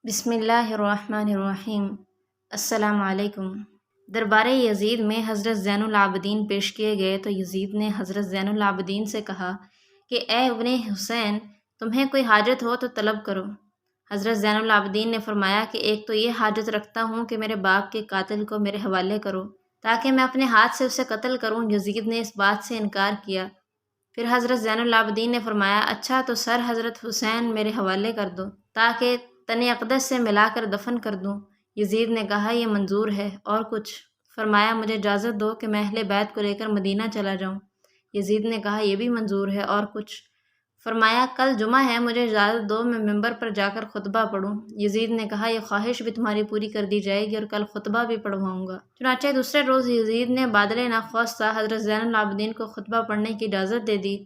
بسم اللہ الرحمن الرحیم۔ السلام علیکم۔ دربار یزید میں حضرت زین العابدین پیش کیے گئے تو یزید نے حضرت زین العابدین سے کہا کہ اے ابن حسین، تمہیں کوئی حاجت ہو تو طلب کرو۔ حضرت زین العابدین نے فرمایا کہ ایک تو یہ حاجت رکھتا ہوں کہ میرے باپ کے قاتل کو میرے حوالے کرو تاکہ میں اپنے ہاتھ سے اسے قتل کروں۔ یزید نے اس بات سے انکار کیا۔ پھر حضرت زین العابدین نے فرمایا اچھا تو سر حضرت حسین میرے حوالے کر دو تاکہ تن اقدس سے ملا کر دفن کر دوں۔ یزید نے کہا یہ منظور ہے، اور کچھ؟ فرمایا مجھے اجازت دو کہ میں اہل بیت کو لے کر مدینہ چلا جاؤں۔ یزید نے کہا یہ بھی منظور ہے، اور کچھ؟ فرمایا کل جمعہ ہے، مجھے اجازت دو میں ممبر پر جا کر خطبہ پڑھوں۔ یزید نے کہا یہ خواہش بھی تمہاری پوری کر دی جائے گی اور کل خطبہ بھی پڑھواؤں گا۔ چنانچہ دوسرے روز یزید نے بادل ناخواستہ حضرت زین العابدین کو خطبہ پڑھنے کی اجازت دے دی۔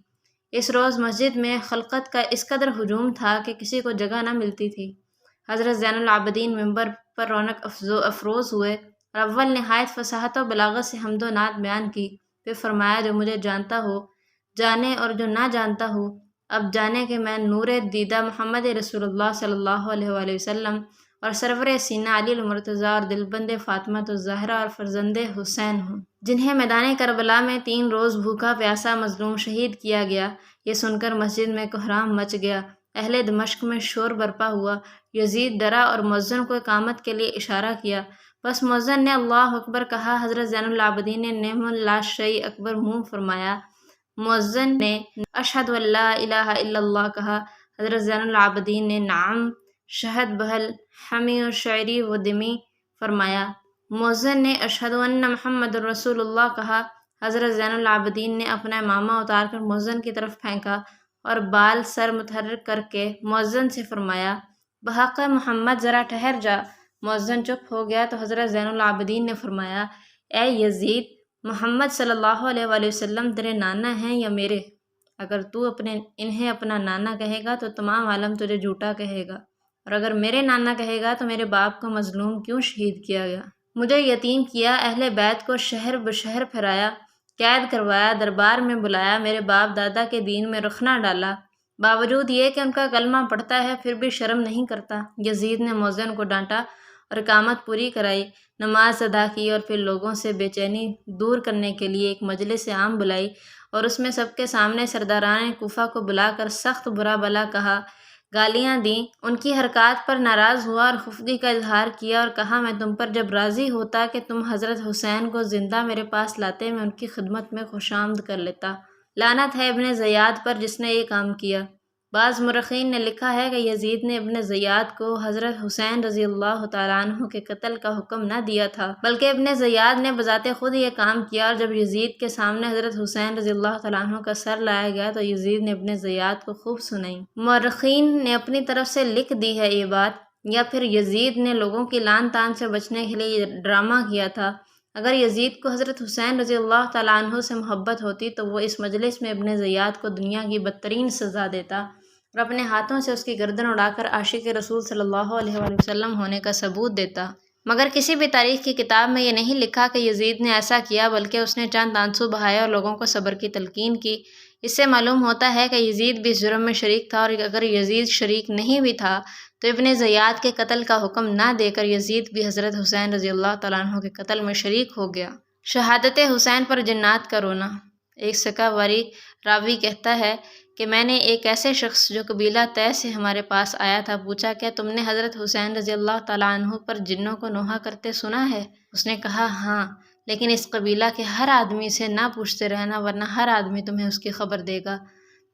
اس روز مسجد میں خلقت کا اس قدر ہجوم تھا کہ کسی کو جگہ نہ ملتی تھی۔ حضرت زین العابدین ممبر پر رونق افروز ہوئے اور اول نہایت فصاحت و بلاغت سے حمد و نعت بیان کی۔ پھر فرمایا جو مجھے جانتا ہو جانے، اور جو نہ جانتا ہو اب جانے کہ میں نور دیدہ محمد رسول اللہ صلی اللہ علیہ وآلہ وسلم اور سرور سینہ علی المرتضیٰ اور دلبند فاطمہ الزہرا اور فرزند حسین ہوں، جنہیں میدان کربلا میں 3 روز بھوکا پیاسا مظلوم شہید کیا گیا۔ یہ سن کر مسجد میں کوہرام مچ گیا، اہل دمشق میں شور برپا ہوا۔ یزید ڈرا اور مؤذن کو اقامت کے لیے اشارہ کیا، بس مؤذن نے اللہ اکبر کہا۔ حضرت زین العابدین نے نعم لا شیء اکبر منہ فرمایا۔ مؤذن نے اشہد ان لا الہ الا اللہ کہا۔ حضرت زین العابدین نے نعم شہد بہل حمی و شعری و دمی فرمایا۔ مؤذن نے اشہد ان محمد رسول اللہ کہا۔ حضرت زین العابدین نے اپنا امامہ اتار کر مؤذن کی طرف پھینکا اور بال سر متحرک کر کے مؤذن سے فرمایا بحق محمد ذرا ٹھہر جا۔ مؤذن چپ ہو گیا تو حضرت زین العابدین نے فرمایا اے یزید، محمد صلی اللہ علیہ وآلہ وسلم تیرے نانا ہیں یا میرے؟ اگر تو انہیں اپنا نانا کہے گا تو تمام عالم تجھے جھوٹا کہے گا، اور اگر میرے نانا کہے گا تو میرے باپ کو مظلوم کیوں شہید کیا گیا؟ مجھے یتیم کیا، اہل بیت کو شہر بشہر پھرایا، قید کروایا، دربار میں بلایا، میرے باپ دادا کے دین میں رخ نہ ڈالا، باوجود یہ کہ ان کا کلمہ پڑھتا ہے پھر بھی شرم نہیں کرتا۔ یزید نے مؤذن کو ڈانٹا اور اقامت پوری کرائی، نماز ادا کی، اور پھر لوگوں سے بے چینی دور کرنے کے لیے ایک مجلس عام بلائی اور اس میں سب کے سامنے سرداران کوفہ کو بلا کر سخت برا بلا کہا، گالیاں دیں، ان کی حرکات پر ناراض ہوا اور خفگی کا اظہار کیا اور کہا میں تم پر جب راضی ہوتا کہ تم حضرت حسین کو زندہ میرے پاس لاتے میں ان کی خدمت میں خوش آمد کر لیتا۔ لعنت ہے ابن زیاد پر جس نے یہ کام کیا۔ بعض مورخین نے لکھا ہے کہ یزید نے ابن زیاد کو حضرت حسین رضی اللہ تعالیٰ عنہ کے قتل کا حکم نہ دیا تھا، بلکہ ابن زیاد نے بذات خود یہ کام کیا، اور جب یزید کے سامنے حضرت حسین رضی اللہ تعالیٰ عنہ کا سر لایا گیا تو یزید نے ابن زیاد کو خوب سنائی۔ مورخین نے اپنی طرف سے لکھ دی ہے یہ بات، یا پھر یزید نے لوگوں کی لعن طعن سے بچنے کے لیے یہ ڈرامہ کیا تھا۔ اگر یزید کو حضرت حسین رضی اللہ تعالیٰ عنہ سے محبت ہوتی تو وہ اس مجلس میں ابن زیاد کو دنیا کی بدترین سزا دیتا اور اپنے ہاتھوں سے اس کی گردن اڑا کر عاشق رسول صلی اللہ علیہ وآلہ وسلم ہونے کا ثبوت دیتا۔ مگر کسی بھی تاریخ کی کتاب میں یہ نہیں لکھا کہ یزید نے ایسا کیا، بلکہ اس نے چند آنسو بہائے اور لوگوں کو صبر کی تلقین کی۔ اس سے معلوم ہوتا ہے کہ یزید بھی اس جرم میں شریک تھا، اور اگر یزید شریک نہیں بھی تھا تو ابن زیاد کے قتل کا حکم نہ دے کر یزید بھی حضرت حسین رضی اللہ تعالیٰ عنہ کے قتل میں شریک ہو گیا۔ شہادت حسین پر جنات کا رونا۔ ایک سکہ واری راوی کہتا ہے کہ میں نے ایک ایسے شخص جو قبیلہ طے سے ہمارے پاس آیا تھا پوچھا کیا تم نے حضرت حسین رضی اللہ تعالیٰ عنہ پر جنوں کو نوحہ کرتے سنا ہے؟ اس نے کہا ہاں، لیکن اس قبیلہ کے ہر آدمی سے نہ پوچھتے رہنا ورنہ ہر آدمی تمہیں اس کی خبر دے گا۔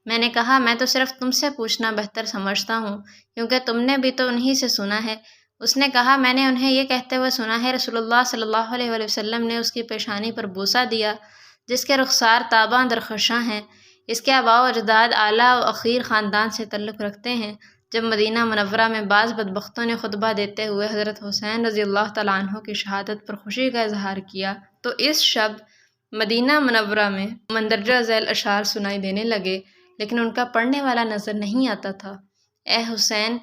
میں نے کہا میں تو صرف تم سے پوچھنا بہتر سمجھتا ہوں کیونکہ تم نے بھی تو انہی سے سنا ہے۔ اس نے کہا میں نے انہیں یہ کہتے ہوئے سنا ہے رسول اللہ صلی اللہ علیہ وآلہ وسلم نے اس کی پیشانی پر بوسہ دیا جس کے رخسار تاباں درخشاں ہیں، اس کے آباء و اجداد اعلیٰ و اخیر خاندان سے تعلق رکھتے ہیں۔ جب مدینہ منورہ میں بعض بدبختوں نے خطبہ دیتے ہوئے حضرت حسین رضی اللہ تعالیٰ عنہ کی شہادت پر خوشی کا اظہار کیا تو اس شب مدینہ منورہ میں مندرجہ ذیل اشعار سنائی دینے لگے، لیکن ان کا پڑھنے والا نظر نہیں آتا تھا۔ اے حسین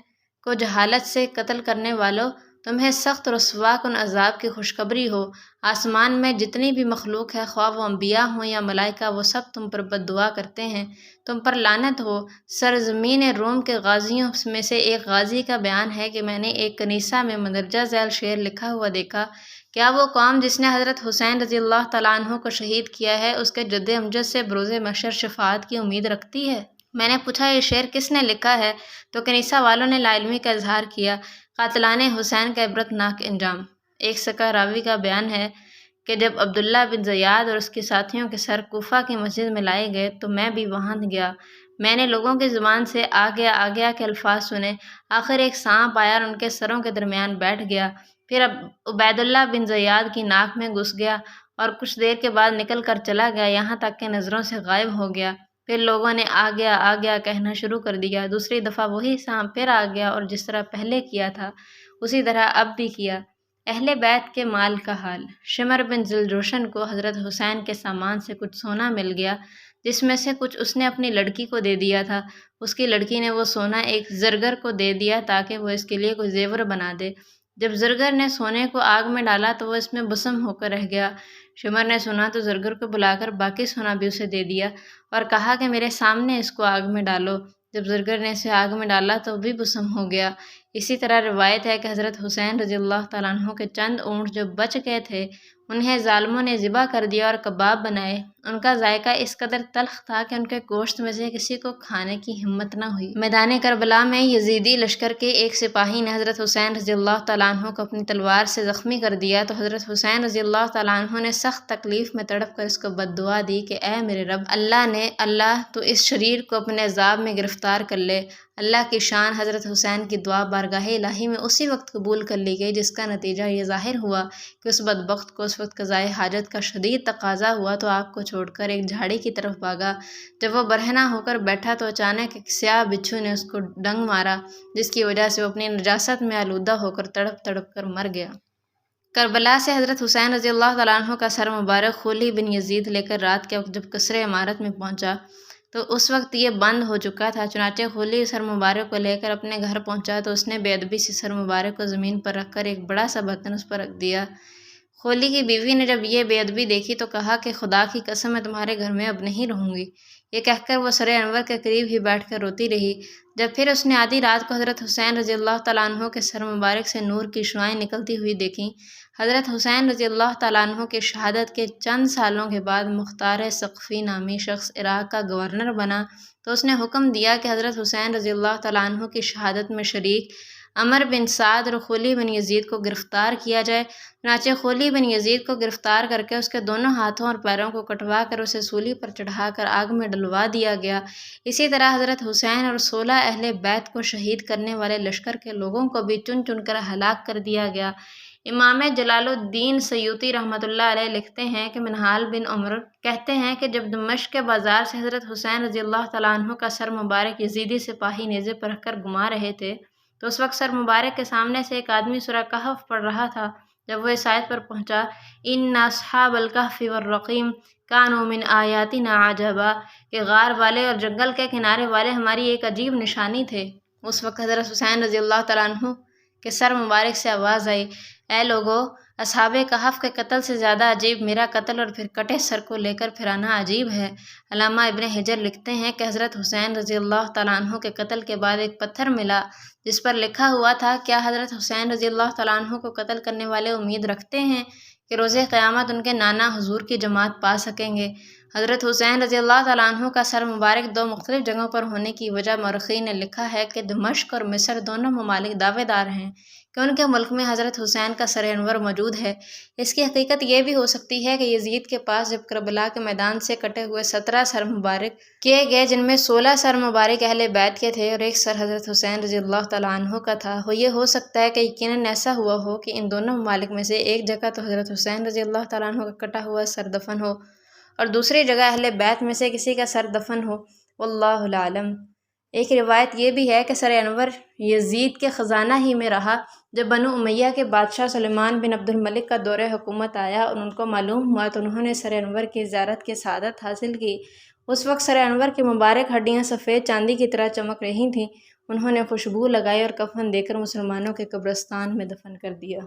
کو جہالت سے قتل کرنے والوں، تمہیں سخت رسوا کن عذاب کی خوشخبری ہو۔ آسمان میں جتنی بھی مخلوق ہے، خواہ وہ انبیاء ہوں یا ملائکہ، وہ سب تم پر بد دعا کرتے ہیں، تم پر لعنت ہو۔ سرزمین روم کے غازیوں میں سے ایک غازی کا بیان ہے کہ میں نے ایک کنیسہ میں مندرجہ ذیل شعر لکھا ہوا دیکھا: کیا وہ قوم جس نے حضرت حسین رضی اللہ تعالیٰ عنہ کو شہید کیا ہے، اس کے جد امجد سے بروز محشر شفاعت کی امید رکھتی ہے؟ میں نے پوچھا، یہ شعر کس نے لکھا ہے؟ تو کنیسہ والوں نے لا علمی کا اظہار کیا۔ قاتلان حسین کا عبرت ناک انجام۔ ایک سکہ راوی کا بیان ہے کہ جب عبداللہ بن زیاد اور اس کے ساتھیوں کے سر کوفہ کی مسجد میں لائے گئے تو میں بھی وہاں گیا۔ میں نے لوگوں کی زبان سے آ گیا کے الفاظ سنے۔ آخر ایک سانپ آیا اور ان کے سروں کے درمیان بیٹھ گیا، پھر عبید اللہ بن زیاد کی ناک میں گھس گیا اور کچھ دیر کے بعد نکل کر چلا گیا، یہاں تک کہ نظروں سے غائب ہو گیا۔ پھر لوگوں نے آ گیا کہنا شروع کر دیا۔ دوسری دفعہ وہی سانپ پھر آ گیا اور جس طرح پہلے کیا تھا اسی طرح اب بھی کیا۔ اہل بیت کے مال کا حال۔ شمر بن ذوالجوشن کو حضرت حسین کے سامان سے کچھ سونا مل گیا، جس میں سے کچھ اس نے اپنی لڑکی کو دے دیا تھا۔ اس کی لڑکی نے وہ سونا ایک زرگر کو دے دیا تاکہ وہ اس کے لیے کوئی زیور بنا دے۔ جب زرگر نے سونے کو آگ میں ڈالا تو وہ اس میں بسم ہو کر رہ گیا۔ شمر نے سنا تو زرگر کو بلا کر باقی سونا بھی اسے دے دیا اور کہا کہ میرے سامنے اس کو آگ میں ڈالو۔ جب زرگر نے اسے آگ میں ڈالا تو بھی بسم ہو گیا۔ اسی طرح روایت ہے کہ حضرت حسین رضی اللہ تعالیٰ عنہ کے چند اونٹ جو بچ گئے تھے انہیں ظالموں نے ذبح کر دیا اور کباب بنائے۔ ان کا ذائقہ اس قدر تلخ تھا کہ ان کے گوشت میں سے کسی کو کھانے کی ہمت نہ ہوئی۔ میدان کربلا میں یزیدی لشکر کے ایک سپاہی نے حضرت حسین رضی اللہ تعالیٰ عنہ کو اپنی تلوار سے زخمی کر دیا تو حضرت حسین رضی اللہ تعالیٰ عنہ نے سخت تکلیف میں تڑپ کر اس کو بد دعا دی کہ اے میرے رب، اللہ تو اس شریر کو اپنے عذاب میں گرفتار کر لے۔ اللہ کی شان حضرت حسین کی دعا بارگاہ الہی میں اسی وقت قبول کر لی گئی، جس کا نتیجہ یہ ظاہر ہوا کہ اس بدبخت کو اس وقت قضائے حاجت کا شدید تقاضا ہوا تو آگ کو چھوڑ کر ایک جھاڑی کی طرف بھاگا۔ جب وہ برہنہ ہو کر بیٹھا تو اچانک ایک سیاہ بچھو نے اس کو ڈنگ مارا، جس کی وجہ سے وہ اپنی نجاست میں آلودہ ہو کر تڑپ تڑپ کر مر گیا۔ کربلا سے حضرت حسین رضی اللہ تعالیٰ عنہ کا سر مبارک خولی بن یزید لے کر رات کے وقت جب قصر عمارت میں پہنچا تو اس وقت یہ بند ہو چکا تھا۔ چنانچہ خولی سر مبارک کو لے کر اپنے گھر پہنچا تو اس نے بے ادبی سے سر مبارک کو زمین پر رکھ کر ایک بڑا سا برتن اس پر رکھ دیا۔ خولی کی بیوی نے جب یہ بے ادبی دیکھی تو کہا کہ خدا کی قسم میں تمہارے گھر میں اب نہیں رہوں گی۔ یہ کہہ کر وہ سر انور کے قریب ہی بیٹھ کر روتی رہی۔ جب پھر اس نے آدھی رات کو حضرت حسین رضی اللہ تعالیٰ عنہ کے سر مبارک سے نور کی شعاعیں نکلتی ہوئی دیکھیں۔ حضرت حسین رضی اللہ تعالیٰ عنہ کی شہادت کے چند سالوں کے بعد مختار ثقفی نامی شخص عراق کا گورنر بنا تو اس نے حکم دیا کہ حضرت حسین رضی اللہ تعالیٰ عنہ کی شہادت میں شریک عمر بن سعد اور خولی بن یزید کو گرفتار کیا جائے۔ چنانچہ خولی بن یزید کو گرفتار کر کے اس کے دونوں ہاتھوں اور پیروں کو کٹوا کر اسے سولی پر چڑھا کر آگ میں ڈلوا دیا گیا۔ اسی طرح حضرت حسین اور 16 اہل بیت کو شہید کرنے والے لشکر کے لوگوں کو بھی چن چن کر ہلاک کر دیا گیا۔ امام جلال الدین سیوطی رحمۃ اللہ علیہ لکھتے ہیں کہ منہال بن عمر کہتے ہیں کہ جب دمشق کے بازار سے حضرت حسین رضی اللہ تعالیٰ عنہ کا سر مبارک یزیدی سپاہی نیزے پر رکھ کر گھما رہے تھے تو اس وقت سر مبارک کے سامنے سے ایک آدمی سورہ کہف پڑھ رہا تھا۔ جب وہ اس آیت پر پہنچا، ان اصحاب الکہف والرقیم کانوا من آیاتنا عجبا، کہ غار والے اور جنگل کے کنارے والے ہماری ایک عجیب نشانی تھے۔ اس وقت حضرت حسین رضی اللہ تعالیٰ عنہ کے سر مبارک سے آواز آئی، اے لوگو، اصحاب کہف کے قتل سے زیادہ عجیب میرا قتل اور پھر کٹے سر کو لے کر پھرانا عجیب ہے۔ علامہ ابن حجر لکھتے ہیں کہ حضرت حسین رضی اللہ تعالیٰ عنہ کے قتل کے بعد ایک پتھر ملا جس پر لکھا ہوا تھا، کیا حضرت حسین رضی اللہ تعالیٰ عنہ کو قتل کرنے والے امید رکھتے ہیں کہ روز قیامت ان کے نانا حضور کی جماعت پا سکیں گے؟ حضرت حسین رضی اللہ تعالیٰ عنہ کا سر مبارک 2 مختلف جگہوں پر ہونے کی وجہ مورخین نے لکھا ہے کہ دمشق اور مصر دونوں ممالک دعوے دار ہیں کہ ان کے ملک میں حضرت حسین کا سر انور موجود ہے۔ اس کی حقیقت یہ بھی ہو سکتی ہے کہ یزید کے پاس جب کربلا کے میدان سے کٹے ہوئے 17 سر مبارک کیے گئے، جن میں 16 سر مبارک اہل بیت کے تھے اور ایک سر حضرت حسین رضی اللہ تعالیٰ عنہ کا تھا، یہ ہو سکتا ہے کہ یقیناً ایسا ہوا ہو کہ ان دونوں ممالک میں سے ایک جگہ تو حضرت حسین رضی اللہ تعالیٰ عنہ کا کٹا ہوا سر دفن ہو اور دوسری جگہ اہل بیت میں سے کسی کا سر دفن ہو، واللہ اعلم۔ ایک روایت یہ بھی ہے کہ سر انور یزید کے خزانہ ہی میں رہا۔ جب بنو امیہ کے بادشاہ سلیمان بن عبد الملک کا دور حکومت آیا اور ان کو معلوم ہوا تو انہوں نے سر انور کی زیارت کی سعادت حاصل کی۔ اس وقت سر انور کی مبارک ہڈیاں سفید چاندی کی طرح چمک رہی تھیں۔ انہوں نے خوشبو لگائی اور کفن دے کر مسلمانوں کے قبرستان میں دفن کر دیا۔